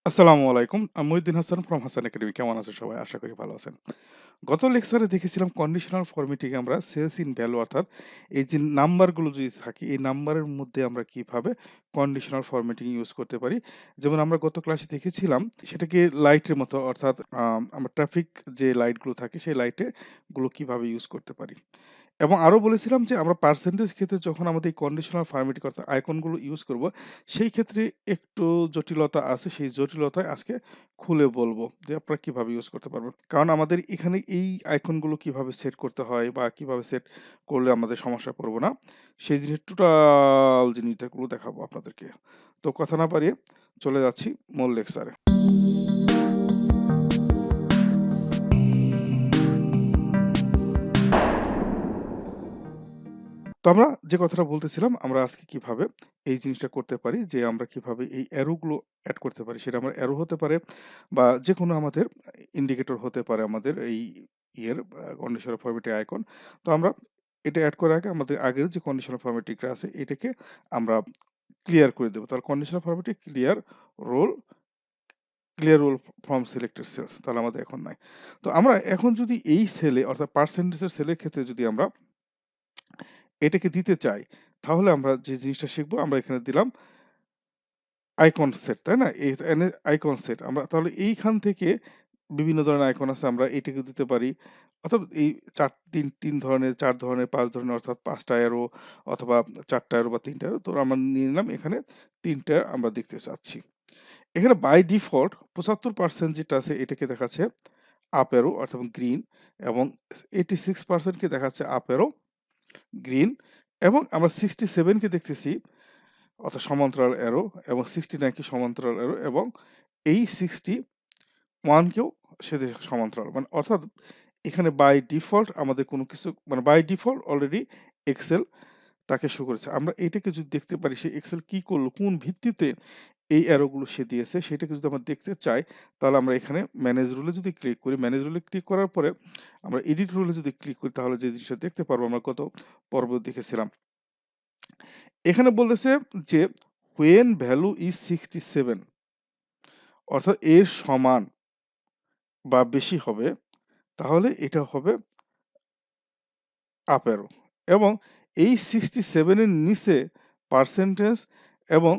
আসসালামু আলাইকুম। Mohiuddin Hasan from Hasan academy. কেমন আছেন সবাই? আশা করি ভালো আছেন। গত লেকচারে দেখেছিলাম কন্ডিশনাল ফরম্যাটিং এ আমরা সেলস ইন ভ্যালু অর্থাৎ এই যে নাম্বারগুলো যদি থাকে এই নাম্বারের মধ্যে আমরা কিভাবে কন্ডিশনাল ফরম্যাটিং ইউজ করতে পারি। যেমন আমরা গত ক্লাসে দেখেছিলাম সেটাকে লাইটের মতো অর্থাৎ আমরা ট্রাফিক যে লাইটগুলো থাকে সেই লাইটে গুলো কিভাবে ইউজ করতে পারি। এবং আরো বলেছিলাম যে আমরা পার্সেন্টেজ ক্ষেত্রে যখন আমাদের এই কন্ডিশনাল ফরম্যাটিং অর্থাৎ আইকন গুলো ইউজ করব, সেই ক্ষেত্রে একটু জটিলতা আছে। সেই জটিলতায় আজকে খুলে বলবো যে আপনারা কিভাবে ইউজ করতে পারবেন। কারণ আমাদের এখানে এই আইকন গুলো কিভাবে সেট করতে হয় বা কিভাবে সেট করলে আমাদের সমস্যায় পড়বো না, সেই জিনিস টোটাল জিনিসগুলো দেখাবো আপনাদেরকে। তো কথা না বাড়িয়ে চলে যাচ্ছি মূল লেকচারে। তো আমরা যে কথাটা বলতেছিলাম, আমরা আজকে কিভাবে এই জিনিসটা করতে পারি যে আমরা কিভাবে এই অ্যারো গুলো এড করতে পারি। সেটা আমার অ্যারো হতে পারে বা যেকোনো আমাদের ইন্ডিকেটর হতে পারে আমাদের এই কন্ডিশনাল ফরম্যাটিং আইকন। তো আমরা এটা এড করার আগে আমাদের আগের যে কন্ডিশনাল ফরম্যাটিংটা আছে এটাকে আমরা ক্লিয়ার করে দেব। তাহলে conditional formatting rule clear rule from selected cells, তাহলে আমাদের এখন নাই। তো আমরা এখন যদি এই সেলে অর্থাৎ পার্সেন্টেজ এর সেলের ক্ষেত্রে যদি আমরা এটাকে দিতে চাই, তাহলে আমরা যে জিনিসটা শিখবো আমরা এখানে দিলাম আইকন সেট, তাই না? এখানে আইকন সেট আমরা তাহলে এইখান থেকে বিভিন্ন ধরনের আইকন আছে আমরা এটাকে দিতে পারি। অর্থাৎ এই ৩ ধরনের, ৪ ধরনের, ৫ ধরনের অর্থাৎ ৫ টা অ্যারো অথবা ৪ টা অ্যারো বা ৩ টা অ্যারো। তো আমরা নিয়ে নিলাম এখানে ৩ টা আমরা দেখতে চাচ্ছি। এখানে বাই ডিফল্ট ৭৫% যেটা আছে এটাকে দেখাচ্ছে আপ অ্যারো অর্থাৎ গ্রিন এবং ৮৬% কে দেখাচ্ছে আপ অ্যারো গ্রিন এবং আমরা 67 কে দেখতেছি অর্থাৎ সমান্তরাল অ্যারো এবং 69 কে সমান্তরাল অ্যারো এবং এই 61 কেও সেদের সমান্তরাল। মানে অর্থাৎ এখানে বাই ডিফল্ট আমাদের কোনো কিছু মানে বাই ডিফল্ট অলরেডি এক্সেল তাকে শো করেছে। আমরা এটাকে যদি দেখতে পারি সে এক্সেল কি করলো, কোন ভিত্তিতে এই অ্যারো গুলো সে দিয়েছে সেটাকে যদি আমরা দেখতে চাই, তাহলে আমরা এখানে ম্যানেজ রুলে যদি ক্লিক করি, ম্যানেজ রুলে ক্লিক করার পরে আমরা এডিট রুলে যদি ক্লিক করি তাহলে যে জিনিসটা দেখতে পারবো আমরা গত পর্বে দেখেছিলাম। এখানে বলতেছে যে when value is 67 অর্থাৎ এর সমান বা বেশি হবে তাহলে এটা হবে আপ অ্যারো এবং এই 67 এর নিচে পার্সেন্টেজ এবং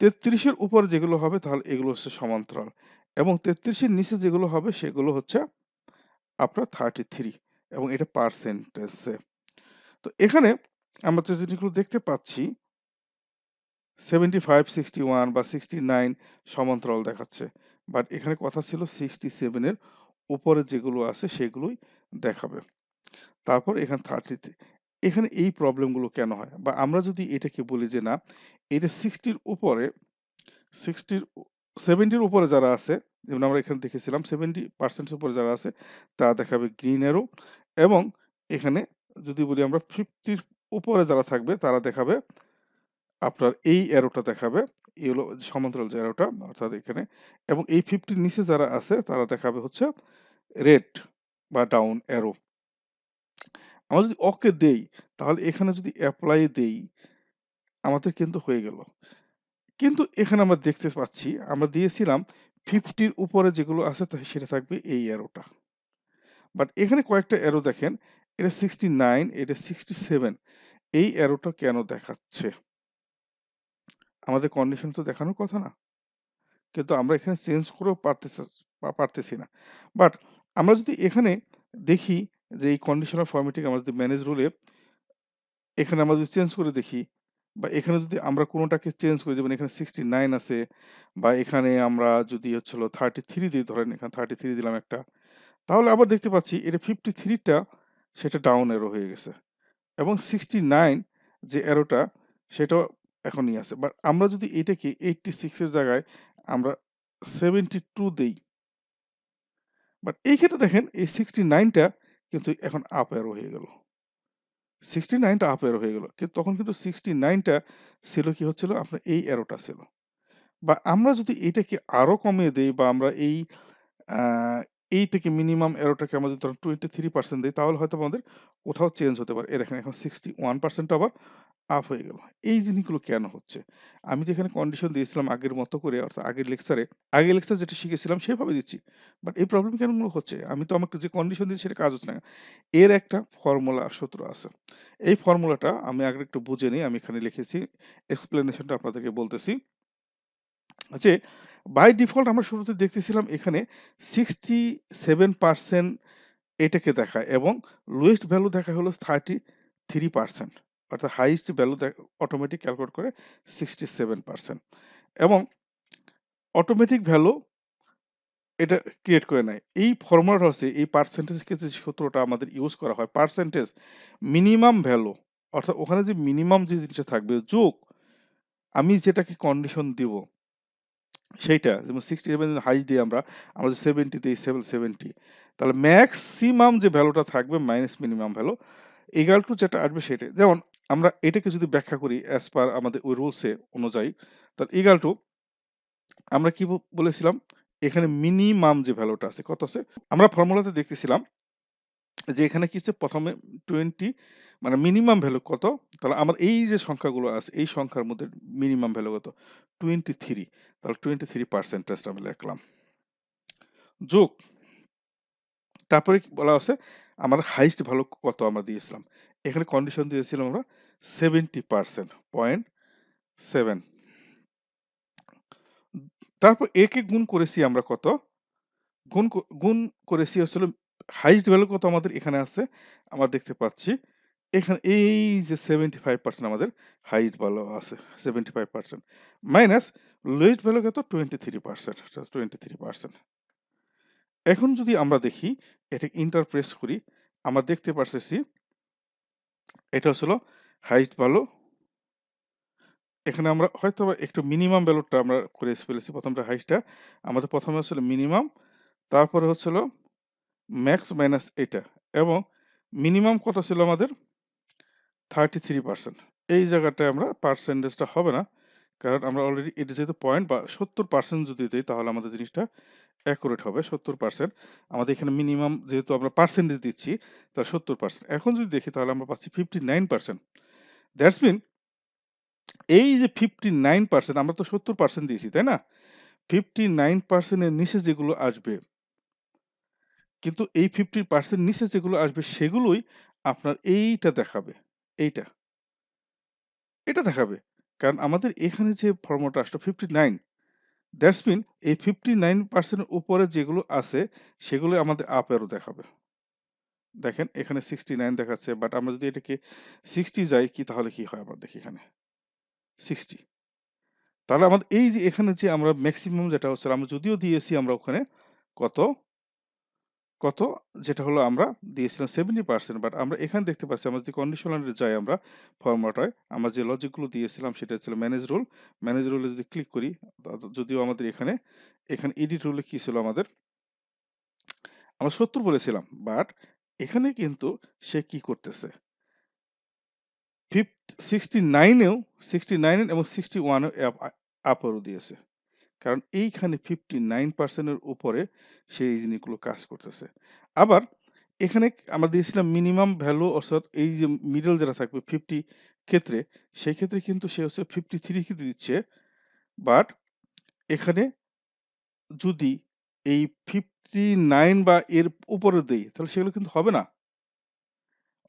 ৩৩ এর উপরে যেগুলো হবে তাহলে এগুলো হচ্ছে সমান্তরাল এবং ৩৩ এর নিচে যেগুলো হবে সেগুলো হচ্ছে আপনার 33 এবং এটা পার্সেন্টেজে। তো এখানে আমরা যে জিনিসগুলো দেখতে পাচ্ছি 75, 61 বা 69 সমান্তরাল দেখাচ্ছে। বাট এখানে কথা ছিল 67 এর উপরে যেগুলো আছে সেগুলোই দেখাবে। তারপর এখানে 33 এখানে এই প্রবলেম গুলো কেন হয়? বা আমরা যদি এটাকে বলি যে না, এটা 60 র উপরে 60 র 70 র উপরে যারা আছে, যেমন আমরা এখানে দেখেছিলাম 70% এর উপরে যারা আছে তারা দেখাবে গ্রিন অ্যারো এবং এখানে যদি বলি আমরা 50 র উপরে যারা থাকবে তারা দেখাবে আপনার এই অ্যারোটা দেখাবে। এই হলো সমান্তরাল যে অ্যারোটা অর্থাৎ এখানে এবং এই 50 র নিচে যারা আছে তারা দেখাবে হচ্ছে রেড বা ডাউন অ্যারো। আমরা যদি ওকে দেই তাহলে এখানে যদি এপ্লাই দেই আমাদের কিন্তু হয়ে গেল। কিন্তু এখানে আমরা দেখতে পাচ্ছি আমরা দিয়েছিলাম 50 র উপরে যেগুলো আছে সেটা থাকবে এই অ্যারোটা। বাট এখানে কয়েকটা অ্যারো দেখেন, এটা 69 এটা 67 এই অ্যারোটা কেন দেখাচ্ছে? আমাদের কন্ডিশন তো দেখানোর কথা না? কিন্তু আমরা এখানে চেঞ্জ করেও পারতেছি না। বাট আমরা যদি এখানে দেখি যে এই কন্ডিশনাল ফরম্যাটিং আমরা যদি ম্যানেজ রুলে এখানে আমরা যদি চেঞ্জ করে দেখি বা এখানে যদি আমরা কোনটাকে চেঞ্জ করি যেমন এখানে 69 আছে বা এখানে আমরা যদি হচ্ছে হলো 33 দিই ধরেন এখানে 33 দিলাম একটা। তাহলে আবার দেখতে পাচ্ছি এটা 53 টা সেটা ডাউন অ্যারো হয়ে গেছে। এবং 69 যে অ্যারোটা সেটাও এখনই আছে। বাট আমরা যদি এটাকে 86 এর জায়গায় আমরা 72 দেই। বাট এই ক্ষেত্রে দেখেন এই 69 টা কিন্তু এখন আপ অ্যারো হয়ে গেল। 69 টা আপ অ্যারো হয়ে গেল। কিন্তু তখন কিন্তু 69 টা ছিল কি হচ্ছিল আপনার এই অ্যারোটা ছিল। বা আমরা যদি এটাকে আরো কমিয়ে দেই বা আমরা এই আ এই থেকে মিনিমাম এররটাকে আমরা যদি ধরেন 23% দেই তাহলে হয়তো আমাদের কোথাও চেঞ্জ হতে পারে। এই দেখেন এখন 61% আবার আপ হয়ে গেল। এই জিনিসগুলো কেন হচ্ছে? আমি তো এখানে কন্ডিশন দিয়েছিলাম আগের মতো করে অর্থাৎ আগের লেকচারে যেটা শিখেছিলাম সেভাবে দিচ্ছি। বাট এই প্রবলেম কেন হচ্ছে? আমি তো আমাকে যে কন্ডিশন দিয়েছি সেটা কাজ হচ্ছে না। এর একটা ফর্মুলা সূত্র আছে। এই ফর্মুলাটা আমি আগে একটু বুঝে নিই। আমি এখানে লিখেছি। এক্সপ্লেনেশনটা আপনাদেরকে বলতেছি। যে বাই ডিফল্ট আমরা শুরুতে দেখতেছিলাম এখানে 67% এটাকে দেখায় এবং লোয়েস্ট ভ্যালু দেখা হলো 33%, অর্থাৎ হাইয়েস্ট ভ্যালু অটোমেটিক ক্যালকুলেট করে 67% এবং অটোমেটিক ভ্যালু এটা ক্রিয়েট করে নেয়। এই ফর্মুলাটা হচ্ছে এই পার্সেন্টেজ ক্ষেত্রে যে সূত্রটা আমাদের ইউজ করা হয় পার্সেন্টেজ মিনিমাম ভ্যালু, অর্থাৎ ওখানে যে মিনিমাম যে জিনিসটা থাকবে যোগ আমি যেটাকে কন্ডিশন দিব সেইটা যেমন 67 হাইস্ট দিই আমরা যদি 70 দেই 70, তাহলে ম্যাক্সিমাম যে ভ্যালুটা থাকবে minus minimum value equal to যেটা আসবে সেটাই। যেমন আমরা এটাকে যদি ব্যাখ্যা করি অ্যাজ পার আমাদের ওই রুলসে অনুযায়ী, তাহলে ইকুয়াল টু আমরা কি বলেছিলাম? এখানে মিনিমাম যে ভ্যালুটা আছে কত আছে? আমরা ফর্মুলাতে দেখতেছিলাম যে এখানে কি হচ্ছে ১ম এ 20 মানে মিনিমাম ভ্যালু কত? তাহলে আমার এই যে সংখ্যাগুলো আছে এই সংখ্যার মধ্যে মিনিমাম ভ্যালু কত? 23। তাহলে 23% আমি লিখলাম। যোগ তারপরে কি বলা আছে আমার হাইয়েস্ট ভ্যালু কত আমরা দিয়েছিলাম। এখানে কন্ডিশন দিয়েছিলাম আমরা 70%, 0.7। তারপর একে গুণ করেছি আমরা কত? গুণ করেছি হচ্ছে হলো হাইয়েস্ট ভ্যালু কত আমাদের এখানে আছে। আমরা দেখতে পাচ্ছি। এখানে এই যে 75% আমাদের হাইয়েস্ট ভ্যালু আছে। 75% মাইনাস লোয়েস্ট ভ্যালু কত? 23%, 23%। এখন যদি আমরা দেখি এটাকে ইন্টারপ্রেস করি, আমরা দেখতে পারতেছি এটা হচ্ছে হলো হাইয়েস্ট ভ্যালু। এখানে আমরা হয়তোবা একটু মিনিমাম ভ্যালুটা আমরা করে ফেলেছি। প্রথমটা হাইয়েস্টটা আমাদের প্রথমে হচ্ছিল মিনিমাম, তারপরে হচ্ছিল ম্যাক্স মাইনাস এটা এবং মিনিমাম কত ছিল আমাদের? 33%। এই জায়গাটায় আমরা পার্সেন্টেজটা হবে না। কারণ আমরা অলরেডি এটা যেহেতু পয়েন্ট বা 70% যদি দেই তাহলে আমাদের জিনিসটা অ্যাকুরেট হবে 70%। আমাদের এখানে মিনিমাম যেহেতু আমরা পার্সেন্টেজ দিচ্ছি তাহলে 70%। এখন যদি দেখি তাহলে আমরা পাচ্ছি 59%। দ্যাটস মিন এই যে 59% আমরা তো 70% দিয়েছি, তাই না? 59% এর নিচে যেগুলো আসবে কিন্তু এই 50% নিচে যেগুলো আসবে সেগুলোই আপনার এইটা দেখাবে। এইটা, এটা দেখাবে। কারণ আমাদের এখানে যে ফর্মুলাটা আসলো 59, দ্যাটস মিন এই 59% এর উপরে যেগুলো আছে সেগুলো আমাদের আপ অ্যারো দেখাবে। দেখেন এখানে 69 দেখাচ্ছে বাট আমরা যদি এটাকে 60 যাই কি তাহলে কি হয়? আমরা দেখি এখানে 60। তাহলে আমাদের এই যে এখানে যে আমরা মেক্সিমাম যেটা হচ্ছে আমরা যদিও দিয়েছি আমরা ওখানে কত? কত? যেটা হলো আমরা দিয়েছিলাম 70% বাট আমরা এখানে দেখতে পাচ্ছি আমরা যদি কন্ডিশনালে যাই আমরা ফরম্যাটটায় আমরা যে লজিক গুলো দিয়েছিলাম সেটা ছিল ম্যানেজ রুল। ম্যানেজ রুলে যদি ক্লিক করি যদিও আমাদের এখানে এডিট রুলে কি ছিল আমাদের? আমরা ৭০ বলেছিলাম। বাট এখানে কিন্তু সে কি করতেছে? 69 এও 69 এবং 61 এও আপ অ্যারো দিয়েছে। কারণ এইখানে 59% এর উপরে সে এই জিনিসগুলো কাজ করতেছে। আবার এখানে আমরা দিয়েছিলাম মিনিমাম ভ্যালু অর্থাৎ এই যে মিডল যেটা থাকবে 50 ক্ষেত্রে, সেই ক্ষেত্রে কিন্তু সে হচ্ছে 53 কে দিচ্ছে। বাট এখানে যদি এই 59 বা এর উপরে দেই তাহলে সেগুলো কিন্তু হবে না।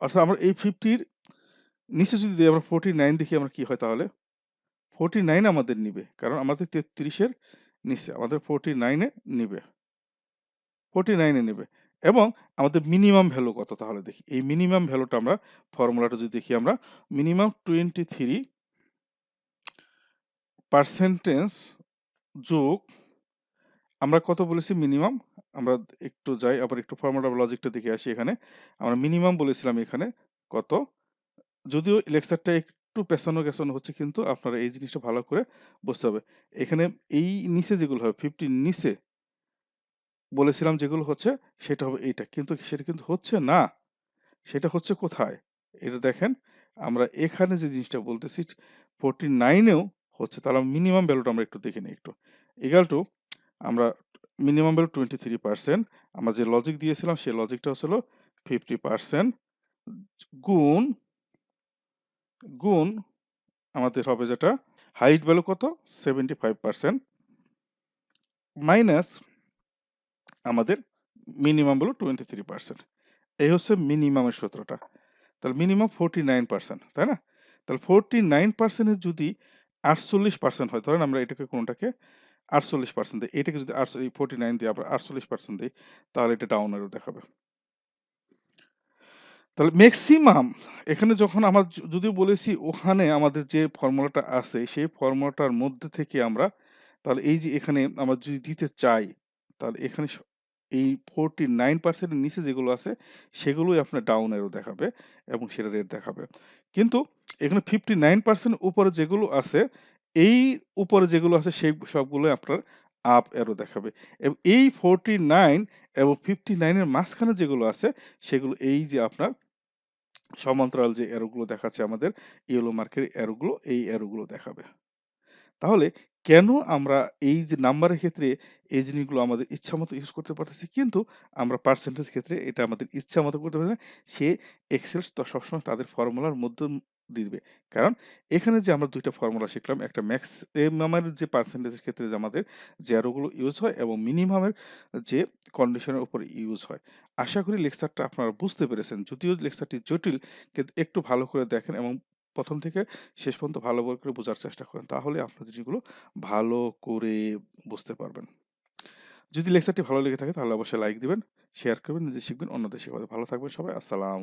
অর্থাৎ আমরা এই 50 র নিচে যদি দেই আমরা 49 দেখি আমরা কি হয় তাহলে? 49 আমাদের নিবে। কারণ আমাদের 33 এর নিচে আমাদের 49 এ নিবে। 49 এ নেবে এবং আমাদের মিনিমাম ভ্যালু কত তাহলে দেখি। এই মিনিমাম ভ্যালুটা আমরা ফর্মুলাটা যদি দেখি আমরা মিনিমাম 23% যোগ আমরা কত বলেছি মিনিমাম? আমরা একটু যাই আবার একটু ফর্মুলা লজিকটা দেখে আসি এখানে। আমরা মিনিমাম বলেছিলাম এখানে কত? যদিও লেকচারটা একটু পেছানো হচ্ছে কিন্তু আপনারা এই জিনিসটা ভালো করে বুঝতে হবে। এখানে এই নিচে যেগুলো হবে 50 র নিচে বলেছিলাম যেগুলো হচ্ছে সেটা হবে এইটা। কিন্তু সেটা কিন্তু হচ্ছে না। সেটা হচ্ছে কোথায়? এটা দেখেন আমরা এখানে যে জিনিসটা বলতেছি 49 এও হচ্ছে তাহলে মিনিমাম ভ্যালুটা আমরা একটু দেখে নিই একটু। ইকুয়াল টু আমরা মিনিমাম ভ্যালু 23%, আমরা যে লজিক দিয়েছিলাম সেই লজিকটা হচ্ছে হলো 50% গুণ, গুণ আমাদের হবে যেটা হাইট ভ্যালু কত? 75% মাইনাস আমাদের মিনিমাম ভ্যালু 23%। এই হচ্ছে মিনিমামের সূত্রটা। তাহলে মিনিমাম 49%, তাই না? তাহলে 49% এর যদি 48% হয়, ধরেন আমরা এটাকে কোনটাকে 48% দেই। এটাকে যদি 49 দিয়ে আমরা 48% দেই, তাহলে এটা ডাউন অ্যারো দেখাবে। তাহলে মেক্সিমাম এখানে যখন আমরা যদিও বলেছি ওখানে আমাদের যে ফর্মুলাটা আছে সেই ফর্মুলাটার মধ্যে থেকে আমরা, তাহলে এই যে এখানে আমরা যদি দিতে চাই, তাহলে এখানে এই 49% এর নিচে যেগুলো আছে সেগুলোই আপনার ডাউন অ্যারো দেখাবে এবং সেটা রেড দেখাবে। কিন্তু এখানে 59% উপরে যেগুলো আছে, এই উপরে যেগুলো আছে সেই সবগুলোই আপনার আপ অ্যারো দেখাবে। এবং এই 49 এবং 59 এর মাঝখানে যেগুলো আছে সেগুলো এই যে আপনার সমান্তরাল যে অ্যারো গুলো দেখাচ্ছে আমাদের ইয়েলো মার্কের অ্যারো গুলো, এই অ্যারো গুলো দেখাবে। তাহলে কেন আমরা এই যে নাম্বারের ক্ষেত্রে এই জিনিসগুলো আমাদের ইচ্ছামতো ইউজ করতে পারতেছি, কিন্তু আমরা পার্সেন্টেজ ক্ষেত্রে এটা আমাদের ইচ্ছামতো করতে পারছি না। সে এক্সেল তো সবসময় তাদের ফর্মুলার মধ্যে দিবে। কারণ এখানে যে আমরা ২ টা ফর্মুলা শিখলাম, একটা ম্যাক্সিমামের যে পার্সেন্টেজের ক্ষেত্রে যে আমাদের যে অ্যারো গুলো ইউজ হয় এবং মিনিমামের যে কন্ডিশনের উপর ইউজ হয়। আশা করি লেকচারটা আপনারা বুঝতে পেরেছেন। যদিও লেকচারটি জটিল, কিন্তু একটু ভালো করে দেখেন এবং ১ম থেকে শেষ পর্যন্ত ভালো করে বোঝার চেষ্টা করেন। তাহলে আপনার জিনিসগুলো ভালো করে বুঝতে পারবেন। যদি লেকচারটি ভালো লেগে থাকে তাহলে অবশ্যই লাইক দিবেন, শেয়ার করবেন, নিজে শিখবেন, অন্যদের শেখাবেন। ভালো থাকবেন সবাই। আসসালাম।